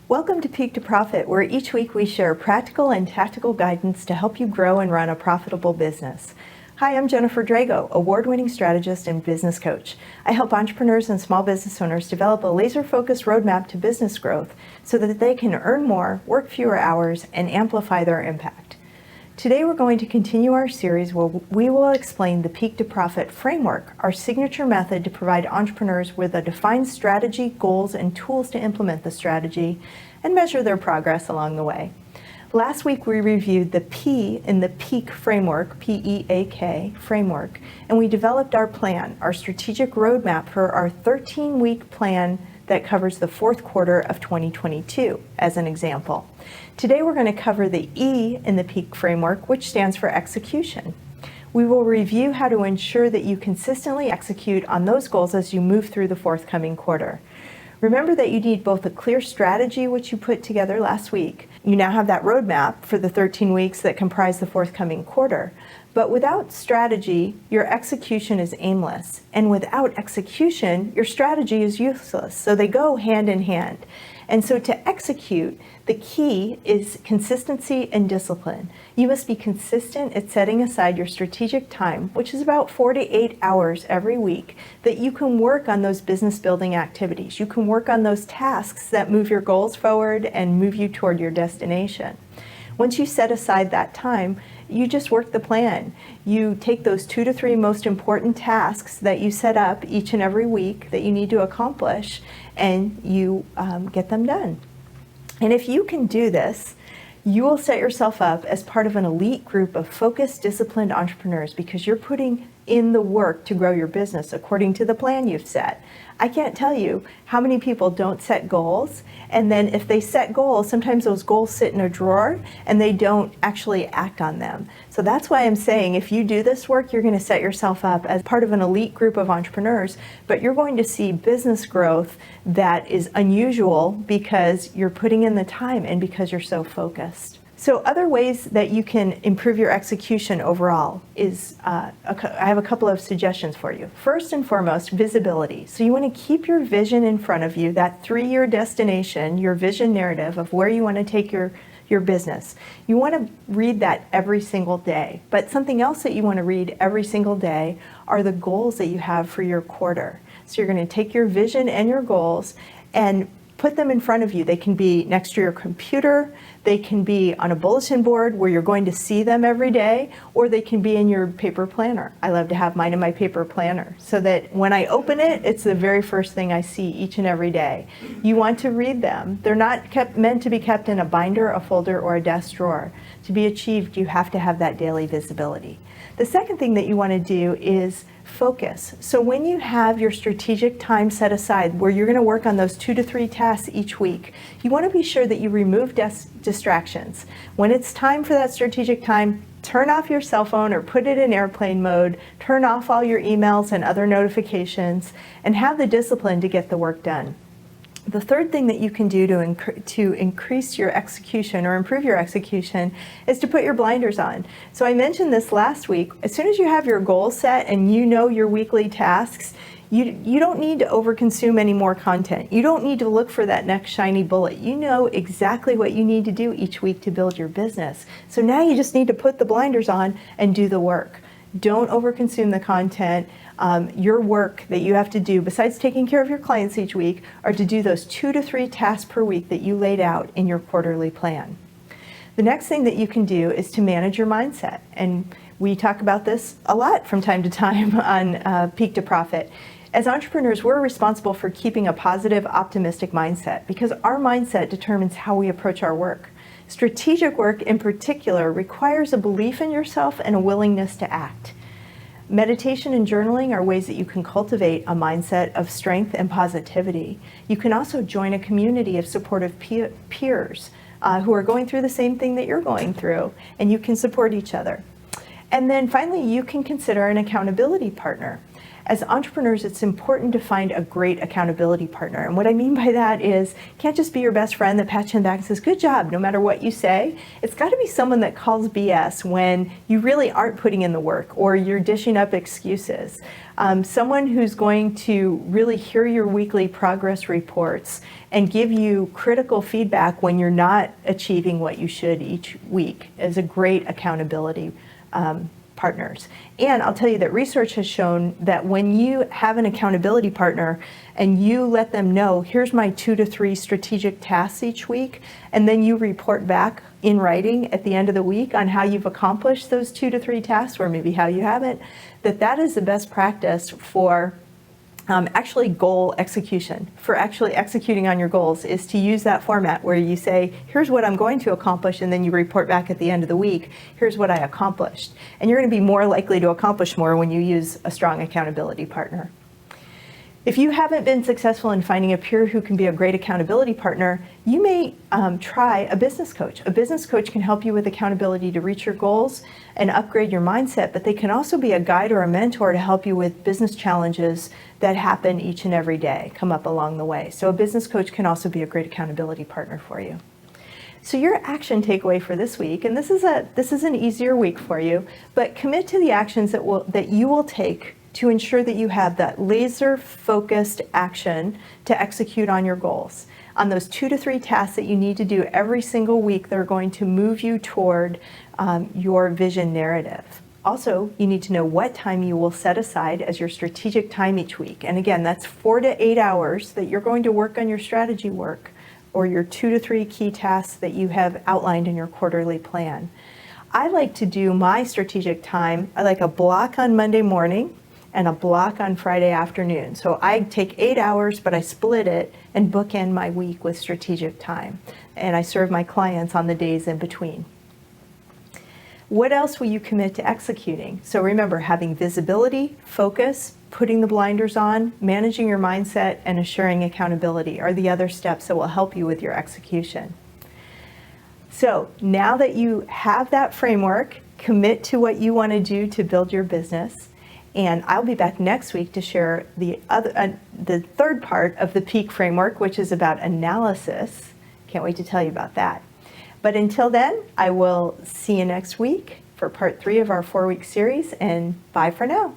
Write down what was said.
Welcome to Peak to Profit, where each week we share practical and tactical guidance to help you grow and run a profitable business. Hi, I'm Jennifer Drago, award-winning strategist and business coach. I help entrepreneurs and small business owners develop a laser-focused roadmap to business growth so that they can earn more, work fewer hours, and amplify their impact. Today we're going to continue our series where we will explain the Peak to Profit framework, our signature method to provide entrepreneurs with a defined strategy, goals, and tools to implement the strategy and measure their progress along the way. Last week we reviewed the P in the PEAK framework, P-E-A-K framework, and we developed our plan, our strategic roadmap for our 13-week plan that covers the fourth quarter of 2022 as an example. Today we're going to cover the E in the PEAK framework, which stands for execution. We will review how to ensure that you consistently execute on those goals as you move through the forthcoming quarter. Remember that you need both a clear strategy, which you put together last week. You now have that roadmap for the 13 weeks that comprise the forthcoming quarter. But without strategy, your execution is aimless. And without execution, your strategy is useless. So they go hand in hand. And so to execute, the key is consistency and discipline. You must be consistent at setting aside your strategic time, which is about 4 to 8 hours every week, that you can work on those business building activities. You can work on those tasks that move your goals forward and move you toward your destination. Once you set aside that time, you just work the plan. You take those 2 to 3 most important tasks that you set up each and every week that you need to accomplish, and you get them done. And if you can do this, you will set yourself up as part of an elite group of focused, disciplined entrepreneurs because you're putting in the work to grow your business according to the plan you've set. I can't tell you how many people don't set goals, and then if they set goals, sometimes those goals sit in a drawer and they don't actually act on them. So that's why I'm saying if you do this work, you're going to set yourself up as part of an elite group of entrepreneurs, but you're going to see business growth that is unusual because you're putting in the time and because you're so focused. So other ways that you can improve your execution overall is, I have a couple of suggestions for you. First and foremost, visibility. So you want to keep your vision in front of you, that 3-year destination, your vision narrative of where you want to take your business. You want to read that every single day. But something else that you want to read every single day are the goals that you have for your quarter. So you're going to take your vision and your goals and put them in front of you. They can be next to your computer, they can be on a bulletin board where you're going to see them every day, or they can be in your paper planner. I love to have mine in my paper planner so that when I open it, it's the very first thing I see each and every day. You want to read them. They're not meant to be kept in a binder, a folder, or a desk drawer. To be achieved, you have to have that daily visibility. The second thing that you want to do is focus. So when you have your strategic time set aside where you're going to work on those 2 to 3 tasks each week, you want to be sure that you remove distractions. When it's time for that strategic time, turn off your cell phone or put it in airplane mode, turn off all your emails and other notifications, and have the discipline to get the work done. The third thing that you can do to increase your execution or improve your execution is to put your blinders on. So I mentioned this last week. As soon as you have your goals set and you know your weekly tasks, you don't need to overconsume any more content. You don't need to look for that next shiny bullet. You know exactly what you need to do each week to build your business. So now you just need to put the blinders on and do the work. Don't overconsume the content. Your work that you have to do, besides taking care of your clients each week, are to do those 2 to 3 tasks per week that you laid out in your quarterly plan. The next thing that you can do is to manage your mindset. And we talk about this a lot from time to time on Peak to Profit. As entrepreneurs, we're responsible for keeping a positive, optimistic mindset because our mindset determines how we approach our work. Strategic work in particular requires a belief in yourself and a willingness to act. Meditation and journaling are ways that you can cultivate a mindset of strength and positivity. You can also join a community of supportive peers who are going through the same thing that you're going through, and you can support each other. And then finally, you can consider an accountability partner. As entrepreneurs, it's important to find a great accountability partner. And what I mean by that is, it can't just be your best friend that pats you on the back and says, good job, no matter what you say. It's got to be someone that calls BS when you really aren't putting in the work or you're dishing up excuses. Someone who's going to really hear your weekly progress reports and give you critical feedback when you're not achieving what you should each week is a great accountability partners. And I'll tell you that research has shown that when you have an accountability partner and you let them know, here's my 2 to 3 strategic tasks each week, and then you report back in writing at the end of the week on how you've accomplished those 2 to 3 tasks, or maybe how you haven't, that is the best practice for actually goal execution, for actually executing on your goals, is to use that format where you say, here's what I'm going to accomplish, and then you report back at the end of the week, here's what I accomplished. And you're going to be more likely to accomplish more when you use a strong accountability partner. If you haven't been successful in finding a peer who can be a great accountability partner, you may try a business coach. A business coach can help you with accountability to reach your goals and upgrade your mindset, but they can also be a guide or a mentor to help you with business challenges that happen each and every day, come up along the way. So a business coach can also be a great accountability partner for you. So your action takeaway for this week, and this is an easier week for you, but commit to the actions that you will take to ensure that you have that laser-focused action to execute on your goals, on those 2 to 3 tasks that you need to do every single week that are going to move you toward your vision narrative. Also, you need to know what time you will set aside as your strategic time each week. And again, that's 4 to 8 hours that you're going to work on your strategy work or your 2 to 3 key tasks that you have outlined in your quarterly plan. I like to do my strategic time, I like a block on Monday morning and a block on Friday afternoon. So I take 8 hours, but I split it and bookend my week with strategic time. And I serve my clients on the days in between. What else will you commit to executing? So remember, having visibility, focus, putting the blinders on, managing your mindset, and assuring accountability are the other steps that will help you with your execution. So now that you have that framework, commit to what you want to do to build your business. And I'll be back next week to share the third part of the PEAK framework, which is about analysis. Can't wait to tell you about that. But until then, I will see you next week for part 3 of our 4-week series, and bye for now.